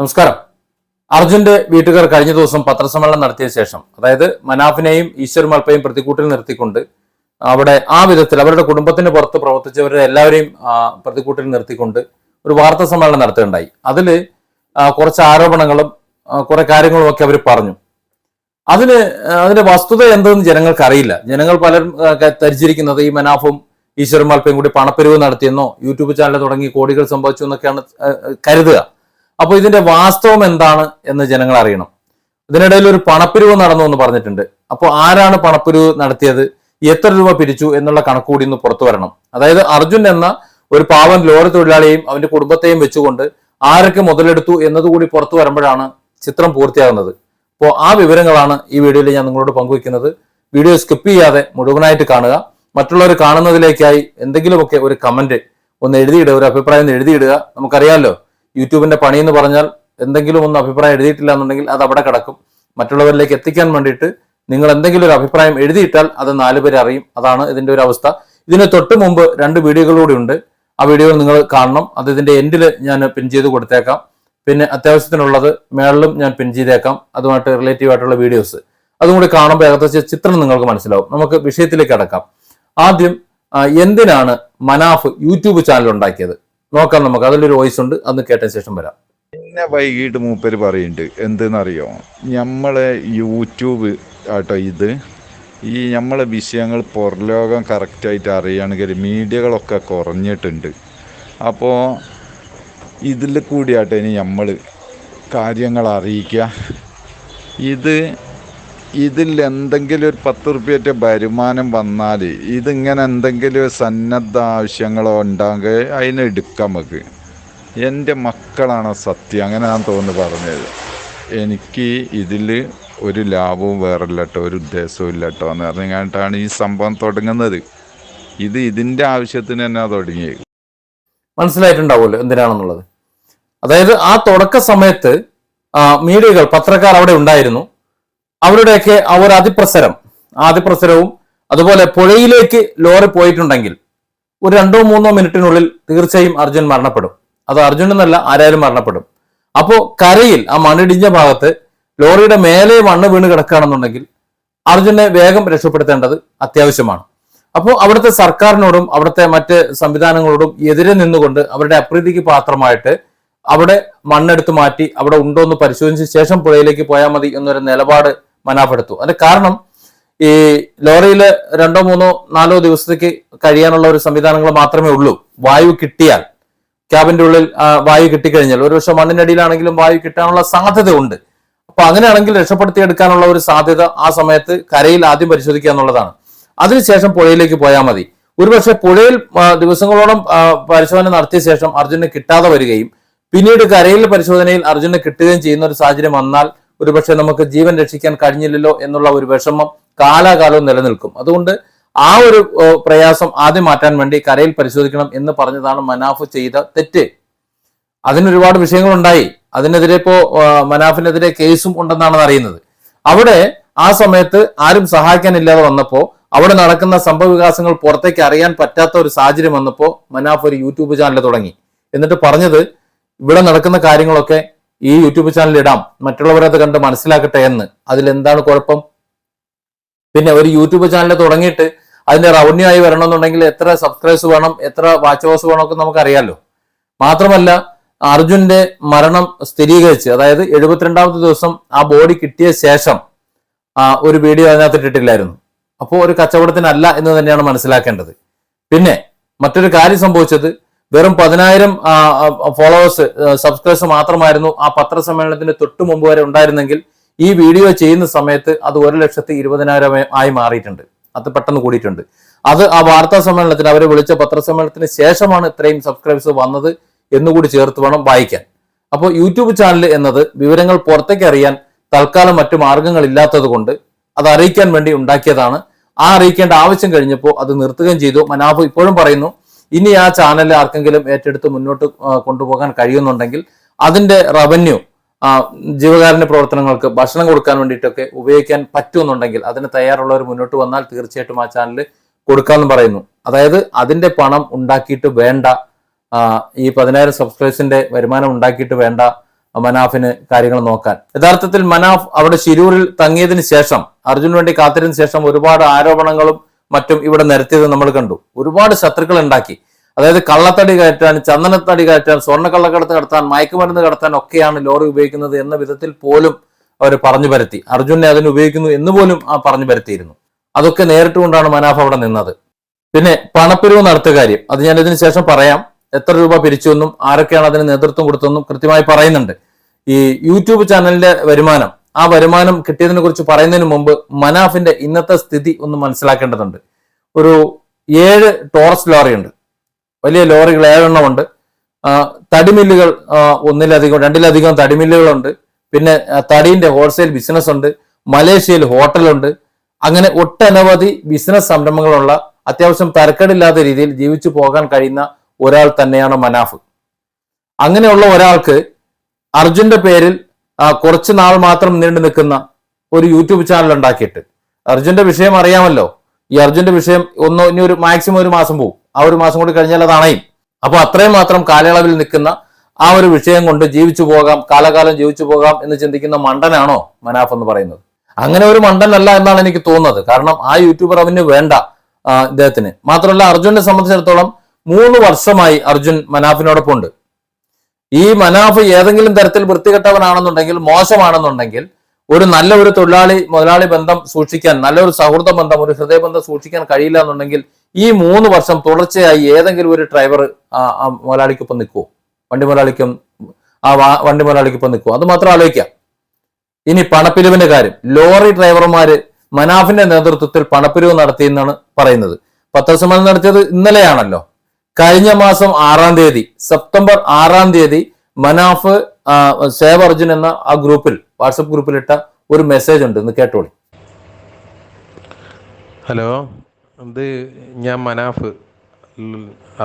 നമസ്കാരം. അർജുന്റെ വീട്ടുകാർ കഴിഞ്ഞ ദിവസം പത്രസമ്മേളനം നടത്തിയ ശേഷം, അതായത് മനാഫിനെയും ഈശ്വർ മൽപ്പയും പ്രതിക്കൂട്ടിൽ നിർത്തിക്കൊണ്ട് അവിടെ ആ വിധത്തിൽ അവരുടെ കുടുംബത്തിന് പുറത്ത് പ്രവർത്തിച്ചവരെ എല്ലാവരെയും പ്രതിക്കൂട്ടിൽ നിർത്തിക്കൊണ്ട് ഒരു വാർത്താ സമ്മേളനം നടത്തുകയുണ്ടായി. അതില് കുറച്ച് ആരോപണങ്ങളും കുറെ കാര്യങ്ങളും ഒക്കെ അവർ പറഞ്ഞു. അതിന്റെ വസ്തുത എന്തെന്ന് ജനങ്ങൾക്ക് അറിയില്ല. ജനങ്ങൾ പലരും ധരിച്ചിരിക്കുന്നത് ഈ മനാഫും ഈശ്വർ മൽപ്പയും കൂടി പണപ്പിരിവ് നടത്തിയെന്നോ യൂട്യൂബ് ചാനൽ തുടങ്ങി കോടികൾ സംഭവിച്ചു എന്നൊക്കെയാണ് കരുതുക. അപ്പോൾ ഇതിന്റെ വാസ്തവം എന്താണ് എന്ന് ജനങ്ങൾ അറിയണം. ഇതിനിടയിൽ ഒരു പണപ്പിരിവ് നടന്നു എന്ന് പറഞ്ഞിട്ടുണ്ട്. അപ്പോൾ ആരാണ് പണപ്പിരിവ് നടത്തിയത്, എത്ര രൂപ പിരിച്ചു എന്നുള്ള കണക്കുകൂടി ഇന്ന് പുറത്തു വരണം. അതായത് അർജുൻ എന്ന ഒരു പാവൻ ലോറി തൊഴിലാളിയെയും അവന്റെ കുടുംബത്തെയും വെച്ചുകൊണ്ട് ആരൊക്കെ മുതലെടുത്തു എന്നതുകൂടി പുറത്തു വരുമ്പോഴാണ് ചിത്രം പൂർത്തിയാകുന്നത്. അപ്പോൾ ആ വിവരങ്ങളാണ് ഈ വീഡിയോയിൽ ഞാൻ നിങ്ങളോട് പങ്കുവയ്ക്കുന്നത്. വീഡിയോ സ്കിപ്പ് ചെയ്യാതെ മുഴുവനായിട്ട് കാണുക. മറ്റുള്ളവർ കാണുന്നതിലേക്കായി എന്തെങ്കിലുമൊക്കെ ഒരു കമന്റ് ഒന്ന് എഴുതിയിടുക, ഒരു അഭിപ്രായം ഒന്ന് എഴുതിയിടുക. നമുക്കറിയാമല്ലോ, യൂട്യൂബിന്റെ പണി എന്ന് പറഞ്ഞാൽ എന്തെങ്കിലും ഒന്ന് അഭിപ്രായം എഴുതിയിട്ടില്ല എന്നുണ്ടെങ്കിൽ അത് അവിടെ കിടക്കും. മറ്റുള്ളവരിലേക്ക് എത്തിക്കാൻ വേണ്ടിയിട്ട് നിങ്ങൾ എന്തെങ്കിലും ഒരു അഭിപ്രായം എഴുതിയിട്ടാൽ അത് 4 പേര് അറിയും. അതാണ് ഇതിന്റെ ഒരു അവസ്ഥ. ഇതിന് തൊട്ട് മുമ്പ് 2 വീഡിയോകളൂടെ ഉണ്ട്. ആ വീഡിയോകൾ നിങ്ങൾ കാണണം. അത് ഇതിന്റെ എൻഡിൽ ഞാൻ പിൻ ചെയ്ത് കൊടുത്തേക്കാം. പിന്നെ അത്യാവശ്യത്തിനുള്ളത് മേളിലും ഞാൻ പിൻ ചെയ്തേക്കാം. അതുമായിട്ട് റിലേറ്റീവ് ആയിട്ടുള്ള വീഡിയോസ് അതും കൂടി കാണുമ്പോൾ ഏകദേശം ചിത്രം നിങ്ങൾക്ക് മനസ്സിലാവും. നമുക്ക് വിഷയത്തിലേക്ക് അടക്കാം. ആദ്യം എന്തിനാണ് മനാഫ് യൂട്യൂബ് ചാനൽ ഉണ്ടാക്കിയത് നോക്കാം. നമുക്ക് അതിലൊരു വോയിസ് ഉണ്ട്, അന്ന് കേട്ട ശേഷം വരാം. പിന്നെ വൈകിട്ട് മൂപ്പര് പറയുന്നുണ്ട് എന്തെന്നറിയോ, നമ്മളെ യൂട്യൂബ് ആട്ടോ ഇത് ഈ നമ്മളെ വിഷയങ്ങൾ പുറലോകം കറക്റ്റായിട്ട് അറിയുകയാണെങ്കിൽ മീഡിയകളൊക്കെ കുറഞ്ഞിട്ടുണ്ട്. അപ്പോൾ ഇതിൽ കൂടിയാട്ടെ ഇനി നമ്മൾ കാര്യങ്ങൾ അറിയിക്കുക. ഇതിൽ എന്തെങ്കിലും ഒരു 10 റുപ്യൻ്റെ വരുമാനം വന്നാൽ ഇതിങ്ങനെ എന്തെങ്കിലും സന്നദ്ധ ആവശ്യങ്ങളോ ഉണ്ടാകുക അതിന് എടുക്കാം. നമുക്ക് എൻ്റെ മക്കളാണ് സത്യം, അങ്ങനെ ഞാൻ തോന്നുന്നു പറഞ്ഞത്. എനിക്ക് ഇതിൽ ഒരു ലാഭവും വേറില്ല കേട്ടോ, ഒരു ഉദ്ദേശവും ഇല്ല കേട്ടോ എന്ന് പറഞ്ഞിട്ടാണ് ഈ സംഭവം തുടങ്ങുന്നത്. ഇതിൻ്റെ ആവശ്യത്തിന് തന്നെ തുടങ്ങിയത്. മനസ്സിലായിട്ടുണ്ടാവുമല്ലോ എന്തിനാണെന്നുള്ളത്. അതായത് ആ തുടക്ക സമയത്ത് മീഡിയകൾ, പത്രക്കാർ അവിടെ ഉണ്ടായിരുന്നു. അവരുടെയൊക്കെ ആ ഒരു അതിപ്രസരവും അതുപോലെ പുഴയിലേക്ക് ലോറി പോയിട്ടുണ്ടെങ്കിൽ ഒരു 2-3 മിനിറ്റിനുള്ളിൽ തീർച്ചയായും അർജുൻ മരണപ്പെടും. അത് അർജുൻ എന്നല്ല, ആരായാലും മരണപ്പെടും. അപ്പോൾ കരയിൽ ആ മണ്ണിടിഞ്ഞ ഭാഗത്ത് ലോറിയുടെ മേലെ മണ്ണ് വീണ് കിടക്കുകയാണെന്നുണ്ടെങ്കിൽ അർജുനെ വേഗം രക്ഷപ്പെടുത്തേണ്ടത് അത്യാവശ്യമാണ്. അപ്പോൾ അവിടുത്തെ സർക്കാരിനോടും അവിടുത്തെ മറ്റ് സംവിധാനങ്ങളോടും എതിരെ നിന്നുകൊണ്ട് അവരുടെ അപ്രീതിക്ക് പാത്രമായിട്ട് അവിടെ മണ്ണെടുത്ത് മാറ്റി അവിടെ ഉണ്ടോ എന്ന് പരിശോധിച്ച ശേഷം പുഴയിലേക്ക് പോയാൽ മതി എന്നൊരു നിലപാട് മനാഫ് എടുത്തു. അതിന്റെ കാരണം ഈ ലോറിയിൽ 2-3-4 ദിവസത്തേക്ക് കഴിയാനുള്ള ഒരു സംവിധാനങ്ങൾ മാത്രമേ ഉള്ളൂ. വായു കിട്ടിയാൽ, ക്യാബിന്റെ ഉള്ളിൽ വായു കിട്ടിക്കഴിഞ്ഞാൽ, ഒരു പക്ഷെ മണ്ണിനടിയിലാണെങ്കിലും വായു കിട്ടാനുള്ള സാധ്യത ഉണ്ട്. അപ്പൊ അങ്ങനെയാണെങ്കിൽ രക്ഷപ്പെടുത്തിയെടുക്കാനുള്ള ഒരു സാധ്യത ആ സമയത്ത് കരയിൽ ആദ്യം പരിശോധിക്കുക എന്നുള്ളതാണ്. അതിനുശേഷം പുഴയിലേക്ക് പോയാൽ മതി. ഒരുപക്ഷെ പുഴയിൽ ദിവസങ്ങളോളം പരിശോധന നടത്തിയ ശേഷം അർജുനെ കിട്ടാതെ വരികയും പിന്നീട് കരയിലെ പരിശോധനയിൽ അർജുനെ കിട്ടുകയും ചെയ്യുന്ന ഒരു സാഹചര്യം വന്നാൽ ഒരുപക്ഷെ നമുക്ക് ജീവൻ രക്ഷിക്കാൻ കഴിഞ്ഞില്ലല്ലോ എന്നുള്ള ഒരു വിഷമം കാലാകാലവും നിലനിൽക്കും. അതുകൊണ്ട് ആ ഒരു പ്രയാസം ആദ്യം മാറ്റാൻ വേണ്ടി കരയിൽ പരിശോധിക്കണം എന്ന് പറഞ്ഞതാണ് മനാഫ് ചെയ്ത തെറ്റ്. അതിനൊരുപാട് വിഷയങ്ങളുണ്ടായി. അതിനെതിരെ ഇപ്പോ മനാഫിനെതിരെ കേസും ഉണ്ടെന്നാണ് അറിയുന്നത്. അവിടെ ആ സമയത്ത് ആരും സഹായിക്കാനില്ലാതെ വന്നപ്പോ അവിടെ നടക്കുന്ന സംഭവ വികാസങ്ങൾ പുറത്തേക്ക് അറിയാൻ പറ്റാത്ത ഒരു സാഹചര്യം വന്നപ്പോ മനാഫ് ഒരു യൂട്യൂബ് ചാനൽ തുടങ്ങി. എന്നിട്ട് പറഞ്ഞത് ഇവിടെ നടക്കുന്ന കാര്യങ്ങളൊക്കെ ഈ യൂട്യൂബ് ചാനൽ ഇടാം, മറ്റുള്ളവരത് കണ്ട് മനസ്സിലാക്കട്ടെ എന്ന്. അതിലെന്താണ് കുഴപ്പം? പിന്നെ ഒരു യൂട്യൂബ് ചാനൽ തുടങ്ങിയിട്ട് അതിന്റെ റവന്യൂ ആയി വരണമെന്നുണ്ടെങ്കിൽ എത്ര സബ്സ്ക്രൈബേഴ്സ് വേണം, എത്ര വാച്ച് അവേഴ്സ് വേണമെന്നൊക്കെ നമുക്കറിയാലോ. മാത്രമല്ല അർജുന്റെ മരണം സ്ഥിരീകരിച്ച്, അതായത് 72ാമത്തെ ദിവസം ആ ബോഡി കിട്ടിയ ശേഷം ഒരു വീഡിയോ അതിനകത്ത് ഇട്ടിട്ടില്ലായിരുന്നു. അപ്പോൾ ഒരു കച്ചവടത്തിനല്ല എന്ന് തന്നെയാണ് മനസ്സിലാക്കേണ്ടത്. പിന്നെ മറ്റൊരു കാര്യം സംഭവിച്ചത്, വെറും 10,000 ഫോളോവേഴ്സ്, സബ്സ്ക്രൈബേഴ്സ് മാത്രമായിരുന്നു ആ പത്രസമ്മേളനത്തിന് തൊട്ടു മുമ്പ് വരെ ഉണ്ടായിരുന്നെങ്കിൽ ഈ വീഡിയോ ചെയ്യുന്ന സമയത്ത് അത് 1,20,000 ആയി മാറിയിട്ടുണ്ട്. അത് പെട്ടെന്ന് കൂടിയിട്ടുണ്ട്. അത് ആ വാർത്താ സമ്മേളനത്തിന്, അവരെ വിളിച്ച പത്രസമ്മേളനത്തിന് ശേഷമാണ് ഇത്രയും സബ്സ്ക്രൈബേഴ്സ് വന്നത് എന്നുകൂടി ചേർത്ത് വേണം വായിക്കാൻ. അപ്പോൾ യൂട്യൂബ് ചാനൽ എന്നത് വിവരങ്ങൾ പുറത്തേക്ക് അറിയാൻ തൽക്കാലം മറ്റു മാർഗങ്ങൾ ഇല്ലാത്തത് കൊണ്ട് അത് അറിയിക്കാൻ വേണ്ടി ഉണ്ടാക്കിയതാണ്. ആ അറിയിക്കേണ്ട ആവശ്യം കഴിഞ്ഞപ്പോൾ അത് നിർത്തുകയും ചെയ്തു. മനാഫ് ഇപ്പോഴും പറയുന്നു, ഇനി ആ ചാനൽ ആർക്കെങ്കിലും ഏറ്റെടുത്ത് മുന്നോട്ട് കൊണ്ടുപോകാൻ കഴിയുന്നുണ്ടെങ്കിൽ അതിന്റെ റവന്യൂ ജീവകാരുണ്യ പ്രവർത്തനങ്ങൾക്ക്, ഭക്ഷണം കൊടുക്കാൻ വേണ്ടിയിട്ടൊക്കെ ഉപയോഗിക്കാൻ പറ്റുമെന്നുണ്ടെങ്കിൽ അതിന് തയ്യാറുള്ളവർ മുന്നോട്ട് വന്നാൽ തീർച്ചയായിട്ടും ആ ചാനൽ കൊടുക്കാമെന്ന് പറയുന്നു. അതായത് അതിന്റെ പണം ഉണ്ടാക്കിയിട്ട് വേണ്ട, ഈ 10,000 സബ്സ്ക്രൈബേഴ്സിന്റെ വരുമാനം ഉണ്ടാക്കിയിട്ട് വേണ്ട മനാഫിന് കാര്യങ്ങൾ നോക്കാൻ. യഥാർത്ഥത്തിൽ മനാഫ് അവിടെ ശിരൂരിൽ തങ്ങിയതിന് ശേഷം, അർജുന് വേണ്ടി കാത്തിരുന്ന ശേഷം ഒരുപാട് ആരോപണങ്ങളും മറ്റും ഇവിടെ നിരത്തിയത് നമ്മൾ കണ്ടു. ഒരുപാട് ശത്രുക്കൾ ഉണ്ടാക്കി. അതായത് കള്ളത്തടി കയറ്റാൻ, ചന്ദനത്തടി കയറ്റാൻ, സ്വർണ്ണക്കള്ളക്കടത്ത് കടത്താൻ, മയക്കുമരുന്ന് കടത്താൻ ഒക്കെയാണ് ലോറി ഉപയോഗിക്കുന്നത് എന്ന വിധത്തിൽ പോലും അവർ പറഞ്ഞു പരത്തി. അർജുനെ അതിന് ഉപയോഗിക്കുന്നു എന്ന് പോലും പറഞ്ഞു പരത്തിയിരുന്നു. അതൊക്കെ നേരിട്ടുകൊണ്ടാണ് മനാഫ് അവിടെ നിന്നത്. പിന്നെ പണപ്പിരിവ് നടത്തിയ കാര്യം, അത് ഞാൻ ഇതിന് ശേഷം പറയാം. എത്ര രൂപ പിരിച്ചുവെന്നും ആരൊക്കെയാണ് അതിന് നേതൃത്വം കൊടുത്തതെന്നും കൃത്യമായി പറയുന്നുണ്ട്. ഈ യൂട്യൂബ് ചാനലിന്റെ വരുമാനം, ആ വരുമാനം കിട്ടിയതിനെ കുറിച്ച് പറയുന്നതിന് മുമ്പ് മനാഫിന്റെ ഇന്നത്തെ സ്ഥിതി ഒന്ന് മനസ്സിലാക്കേണ്ടതുണ്ട്. ഒരു 7 ടോറസ് ലോറിയുണ്ട്, വലിയ ലോറികൾ 7 എണ്ണമുണ്ട്. തടിമില്ലുകൾ രണ്ടിലധികം തടിമില്ലുകളുണ്ട്. പിന്നെ തടീന്റെ ഹോൾസെയിൽ ബിസിനസ് ഉണ്ട്. മലേഷ്യയിൽ ഹോട്ടലുണ്ട്. അങ്ങനെ ഒട്ടനവധി ബിസിനസ് സംരംഭങ്ങളുള്ള, അത്യാവശ്യം തരക്കേടില്ലാത്ത രീതിയിൽ ജീവിച്ചു പോകാൻ കഴിയുന്ന ഒരാൾ തന്നെയാണ് മനാഫ്. അങ്ങനെയുള്ള ഒരാൾക്ക് അർജുന്റെ പേരിൽ കുറച്ച് നാൾ മാത്രം നീണ്ടു നിൽക്കുന്ന ഒരു യൂട്യൂബ് ചാനൽ ഉണ്ടാക്കിയിട്ട്, അർജുന്റെ വിഷയം അറിയാമല്ലോ. ഈ അർജുന്റെ വിഷയം ഇനി ഒരു മാക്സിമം ഒരു മാസം പോകും. ആ ഒരു മാസം കൂടി കഴിഞ്ഞാൽ അത് അണയും. അപ്പൊ അത്രയും മാത്രം കാലയളവിൽ നിൽക്കുന്ന ആ ഒരു വിഷയം കൊണ്ട് ജീവിച്ചു പോകാം, കാലകാലം ജീവിച്ചു പോകാം എന്ന് ചിന്തിക്കുന്ന മണ്ടനാണോ മനാഫ് എന്ന് പറയുന്നത്? അങ്ങനെ ഒരു മണ്ടനല്ല എന്നാണ് എനിക്ക് തോന്നുന്നത്. കാരണം ആ യൂട്യൂബർ അവന് വേണ്ട ഇദ്ദേഹത്തിന്. മാത്രമല്ല, അർജുനെ സംബന്ധിച്ചിടത്തോളം 3 വർഷമായി അർജുൻ മനാഫിനോടൊപ്പം ഉണ്ട്. ഈ മനാഫ് ഏതെങ്കിലും തരത്തിൽ വൃത്തികെട്ടവനാണെന്നുണ്ടെങ്കിൽ, മോശമാണെന്നുണ്ടെങ്കിൽ, ഒരു നല്ല ഒരു മുതലാളി ബന്ധം സൂക്ഷിക്കാൻ, നല്ലൊരു സൗഹൃദ ബന്ധം, ഒരു ഹൃദയബന്ധം സൂക്ഷിക്കാൻ കഴിയില്ല എന്നുണ്ടെങ്കിൽ ഈ 3 വർഷം തുടർച്ചയായി ഏതെങ്കിലും ഒരു ഡ്രൈവർ മുതലാളിക്കൊപ്പം നിൽക്കുമോ? വണ്ടി മുതലാളിക്കൊപ്പം നിൽക്കുമോ? അത് മാത്രം ആലോചിക്കാം. ഇനി പണപ്പിരിവിന്റെ കാര്യം, ലോറി ഡ്രൈവർമാര് മനാഫിന്റെ നേതൃത്വത്തിൽ പണപ്പിരിവ് നടത്തിയെന്നാണ് പറയുന്നത്. പത്രസമ്മേളനം നടത്തിയത് ഇന്നലെയാണല്ലോ. കഴിഞ്ഞ മാസം 6-ാം തീയതി, സെപ്റ്റംബർ 6-ാം തീയതി മനാഫ് സേവ് അർജുൻ എന്ന ആ ഗ്രൂപ്പിൽ, വാട്സപ്പ് ഗ്രൂപ്പിൽ ഇട്ട ഒരു മെസ്സേജ് ഉണ്ട്, ഇന്ന് കേട്ടോളി. ഹലോ, ഇത് ഞാൻ മനാഫ്,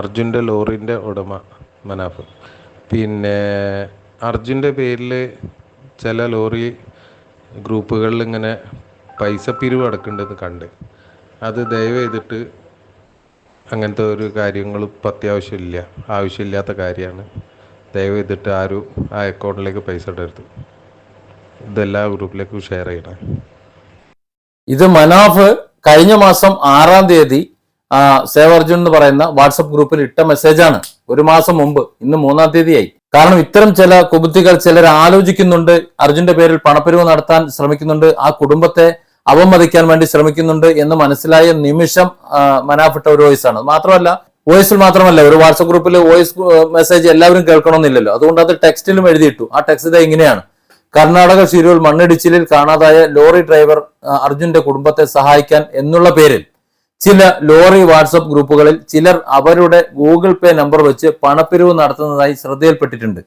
അർജുൻ്റെ ലോറിൻ്റെ ഉടമ മനാഫ്. പിന്നെ അർജുൻ്റെ പേരിൽ ചില ലോറി ഗ്രൂപ്പുകളിൽ ഇങ്ങനെ പൈസ പിരിവ് അടക്കുന്നുണ്ടെന്ന് കണ്ട്, അത് ദയവ് ചെയ്തിട്ട് അങ്ങനത്തെ ഒരു കാര്യങ്ങളും ഇപ്പം ആവശ്യമില്ലാത്ത കാര്യമാണ്. ദയവ് ചെയ്തിട്ട് ആരും ആ അക്കൗണ്ടിലേക്ക് പൈസ ഇടരുത്. ഇതെല്ലാ ഗ്രൂപ്പിലേക്കും ഷെയർ ചെയ്യണേ. ഇത് മനാഫ് കഴിഞ്ഞ മാസം 6-ാം തീയതി സേവ് അർജുൻ എന്ന് പറയുന്ന വാട്സപ്പ് ഗ്രൂപ്പിൽ ഇട്ട മെസ്സേജാണ്. ഒരു മാസം മുമ്പ്, ഇന്ന് 3-ാം തീയതിയായി. കാരണം ഇത്തരം ചില കുബുദ്ധികൾ ചിലർ ആലോചിക്കുന്നുണ്ട്, അർജുന്റെ പേരിൽ പണപ്പിരിവ് നടത്താൻ ശ്രമിക്കുന്നുണ്ട്, ആ കുടുംബത്തെ അവമതിക്കാൻ വേണ്ടി ശ്രമിക്കുന്നുണ്ട് എന്ന് മനസ്സിലായ നിമിഷം മനാഫ് ഇട്ട ഒരു വോയിസാണ്. മാത്രമല്ല, വോയിസിൽ മാത്രമല്ല, ഒരു വാട്സപ്പ് ഗ്രൂപ്പിൽ വോയിസ് മെസ്സേജ് എല്ലാവരും കേൾക്കണമെന്നില്ലല്ലോ. അതുകൊണ്ട് അത് ടെക്സ്റ്റിലും എഴുതിയിട്ടു. ആ ടെക്സ്റ്റ് ഇങ്ങനെയാണ്: കർണാടക ശിരൂർ മണ്ണിടിച്ചിലിൽ കാണാതായ ലോറി ഡ്രൈവർ അർജുന്റെ കുടുംബത്തെ സഹായിക്കാൻ എന്നുള്ള പേരിൽ ചില ലോറി വാട്സപ്പ് ഗ്രൂപ്പുകളിൽ ചിലർ അവരുടെ ഗൂഗിൾ പേ നമ്പർ വെച്ച് പണപ്പിരിവ് നടത്തുന്നതായി ശ്രദ്ധയിൽപ്പെട്ടിട്ടുണ്ട്.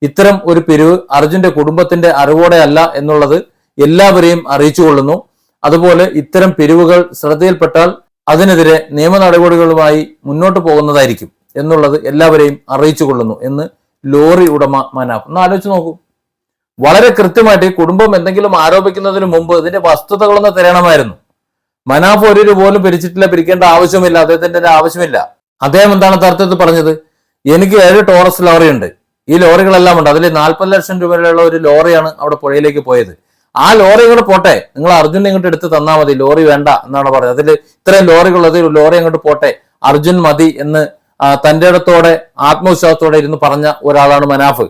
ഇത്തരം ഒരു പിരിവ് അർജുന്റെ കുടുംബത്തിന്റെ അറിവോടെ അല്ല എന്നുള്ളത് എല്ലാവരെയും അറിയിച്ചുകൊള്ളുന്നു. അതുപോലെ ഇത്തരം പിരിവുകൾ ശ്രദ്ധയിൽപ്പെട്ടാൽ അതിനെതിരെ നിയമ നടപടികളുമായി മുന്നോട്ട് പോകുന്നതായിരിക്കും എന്നുള്ളത് എല്ലാവരെയും അറിയിച്ചുകൊള്ളുന്നു എന്ന് ലോറി ഉടമ മനാഫ്. ഒന്ന് ആലോചിച്ച് നോക്കൂ. വളരെ കൃത്യമായിട്ട് കുടുംബം എന്തെങ്കിലും ആരോപിക്കുന്നതിന് മുമ്പ് ഇതിന്റെ വസ്തുതകളൊന്ന് തരണമായിരുന്നു. മനാഫ് 1 രൂപ പോലും പിരിച്ചിട്ടില്ല, പിരിക്കേണ്ട ആവശ്യമില്ല, അദ്ദേഹത്തിന്റെ ആവശ്യമില്ല. അദ്ദേഹം എന്താണ് തരത്തിൽ പറഞ്ഞത്? എനിക്ക് 7 ടോറസ് ലോറി ഉണ്ട്, ഈ ലോറികളെല്ലാം ഉണ്ട്, അതിൽ 40 ലക്ഷം രൂപയിലുള്ള ഒരു ലോറിയാണ് അവിടെ പുഴയിലേക്ക് പോയത്. ആ ലോറി ഇങ്ങോട്ട് പോട്ടെ, നിങ്ങൾ അർജുനെ ഇങ്ങോട്ട് എടുത്ത് തന്നാൽ മതി, ലോറി വേണ്ട എന്നാണ് പറഞ്ഞത്. അതിൽ ഇത്രയും ലോറികളുള്ളത്, ലോറി അങ്ങോട്ട് പോട്ടെ, അർജുൻ മതി എന്ന് തന്റെ ഇടത്തോടെ ആത്മവിശ്വാസത്തോടെ ഇരുന്ന് പറഞ്ഞ ഒരാളാണ് മനാഫ്.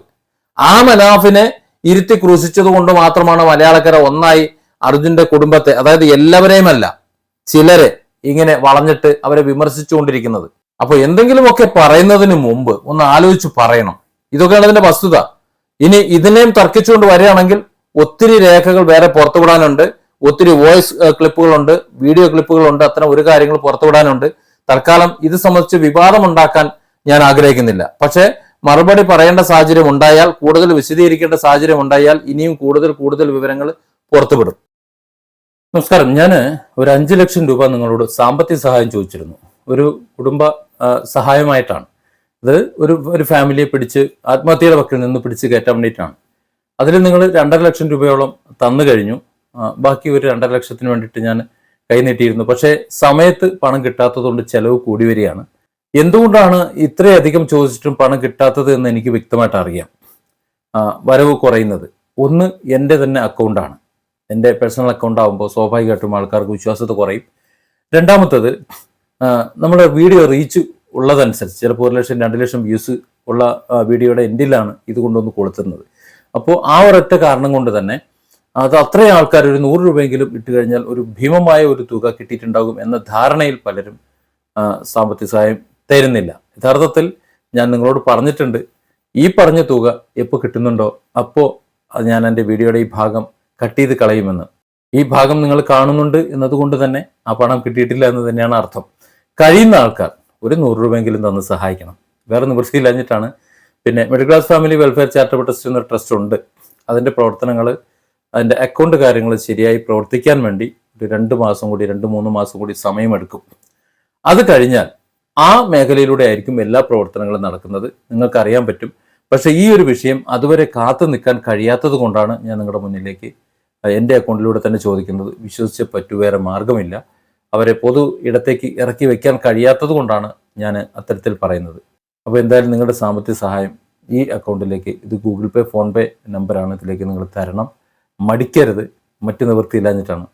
ആ മനാഫിനെ ഇരുത്തി ക്രൂശിച്ചത് കൊണ്ട് മാത്രമാണ് മലയാളക്കര ഒന്നായി അർജുന്റെ കുടുംബത്തെ, അതായത് എല്ലാവരെയും അല്ല, ചിലരെ ഇങ്ങനെ വളഞ്ഞിട്ട് അവരെ വിമർശിച്ചുകൊണ്ടിരിക്കുന്നത്. അപ്പൊ എന്തെങ്കിലുമൊക്കെ പറയുന്നതിന് മുമ്പ് ഒന്ന് ആലോചിച്ച് പറയണം. ഇതൊക്കെയാണ് ഇതിന്റെ വസ്തുത. ഇനി ഇതിനെയും തർക്കിച്ചുകൊണ്ട് വരികയാണെങ്കിൽ ഒത്തിരി രേഖകൾ വേറെ പുറത്തുവിടാനുണ്ട്, ഒത്തിരി വോയിസ് ക്ലിപ്പുകളുണ്ട്, വീഡിയോ ക്ലിപ്പുകളുണ്ട്, അത്തരം ഒരു കാര്യങ്ങൾ പുറത്തുവിടാനുണ്ട്. തൽക്കാലം ഇത് സംബന്ധിച്ച് വിവാദം ഉണ്ടാക്കാൻ ഞാൻ ആഗ്രഹിക്കുന്നില്ല. പക്ഷേ മറുപടി പറയേണ്ട സാഹചര്യം ഉണ്ടായാൽ, കൂടുതൽ വിശദീകരിക്കേണ്ട സാഹചര്യം ഉണ്ടായാൽ ഇനിയും കൂടുതൽ വിവരങ്ങൾ പുറത്തുവിടും. നമസ്കാരം. ഞാൻ ഒരു 5 ലക്ഷം രൂപ നിങ്ങളോട് സാമ്പത്തിക സഹായം ചോദിച്ചിരുന്നു. ഒരു കുടുംബ സഹായമായിട്ടാണ്. ഇത് ഒരു ഫാമിലിയെ പിടിച്ച് ആത്മഹത്യയുടെ വക്കിൽ നിന്ന് പിടിച്ച് കയറ്റാൻ വേണ്ടിയിട്ടാണ്. അതിൽ നിങ്ങൾ 2.5 ലക്ഷം രൂപയോളം തന്നു കഴിഞ്ഞു. ബാക്കി ഒരു 2.5 ലക്ഷത്തിന് വേണ്ടിയിട്ട് ഞാൻ കൈനീട്ടിയിരുന്നു. പക്ഷേ സമയത്ത് പണം കിട്ടാത്തതുകൊണ്ട് ചെലവ് കൂടി വരികയാണ്. എന്തുകൊണ്ടാണ് ഇത്രയധികം ചോദിച്ചിട്ടും പണം കിട്ടാത്തത് എന്ന് എനിക്ക് വ്യക്തമായിട്ട് അറിയാം. വരവ് കുറയുന്നത്. ഒന്ന് എൻ്റെ തന്നെ അക്കൗണ്ടാണ്. എൻ്റെ പേഴ്സണൽ അക്കൗണ്ട് ആകുമ്പോൾ സ്വാഭാവികമായിട്ടും ആൾക്കാർക്ക് വിശ്വാസത കുറയും. രണ്ടാമത്തത് നമ്മുടെ വീഡിയോ റീച്ച് ഉള്ളതനുസരിച്ച് ചിലപ്പോൾ 1 ലക്ഷം 2 ലക്ഷം വ്യൂസ് ഉള്ള വീഡിയോയുടെ എൻഡിലാണ് ഇത് കൊണ്ടൊന്ന് കൊളുത്തുന്നത്. അപ്പോൾ ആ ഒരൊറ്റ കാരണം കൊണ്ട് തന്നെ അത് അത്രയും ആൾക്കാർ ഒരു 100 രൂപയെങ്കിലും ഇട്ട് കഴിഞ്ഞാൽ ഒരു ഭീമമായ ഒരു തുക കിട്ടിയിട്ടുണ്ടാകും എന്ന ധാരണയിൽ പലരും സാമ്പത്തിക സഹായം തരുന്നില്ല. യഥാർത്ഥത്തിൽ ഞാൻ നിങ്ങളോട് പറഞ്ഞിട്ടുണ്ട്, ഈ പറഞ്ഞ തുക എപ്പോൾ കിട്ടുന്നുണ്ടോ അപ്പോൾ ഞാൻ എൻ്റെ വീഡിയോയുടെ ഈ ഭാഗം കട്ട് ചെയ്ത് കളയുമെന്ന്. ഈ ഭാഗം നിങ്ങൾ കാണുന്നുണ്ട് എന്നതുകൊണ്ട് തന്നെ ആ പണം കിട്ടിയിട്ടില്ല എന്ന് തന്നെയാണ് അർത്ഥം. കഴിയുന്ന ആൾക്കാർ ഒരു 100 രൂപയെങ്കിലും തന്ന് സഹായിക്കണം. വേറെ നിവൃത്തിയില്ലഞ്ഞിട്ടാണ്. പിന്നെ middle class family welfare charitable trust എന്നൊരു ട്രസ്റ്റ് ഉണ്ട്. അതിൻ്റെ പ്രവർത്തനങ്ങൾ, അതിൻ്റെ അക്കൗണ്ട് കാര്യങ്ങൾ ശരിയായി പ്രവർത്തിക്കാൻ വേണ്ടി ഒരു 2 മാസം കൂടി 2-3 മാസം കൂടി സമയമെടുക്കും. അത് കഴിഞ്ഞാൽ ആ മേഖലയിലൂടെ ആയിരിക്കും എല്ലാ പ്രവർത്തനങ്ങളും നടക്കുന്നത്, നിങ്ങൾക്കറിയാൻ പറ്റും. പക്ഷേ ഈ ഒരു വിഷയം അതുവരെ കാത്തു നിൽക്കാൻ കഴിയാത്തത് കൊണ്ടാണ് ഞാൻ നിങ്ങളുടെ മുന്നിലേക്ക് എൻ്റെ അക്കൗണ്ടിലൂടെ തന്നെ ചോദിക്കുന്നത്. വിശ്വസിച്ച് പറ്റൂ, വേറെ മാർഗമില്ല. അവരെ പൊതു ഇടത്തേക്ക് ഇറക്കി വെക്കാൻ കഴിയാത്തത് കൊണ്ടാണ് ഞാൻ അത്തരത്തിൽ പറയുന്നത്. അപ്പോൾ എന്തായാലും നിങ്ങളുടെ സാമ്പത്തിക സഹായം ഈ അക്കൗണ്ടിലേക്ക്, ഇത് ഗൂഗിൾ പേ, ഫോൺ പേ നമ്പറാണ്, ഇതിലേക്ക് നിങ്ങൾ തരണം. മടിക്കരുത്, മറ്റു നിവൃത്തിയില്ലാഞ്ഞിട്ടാണ്.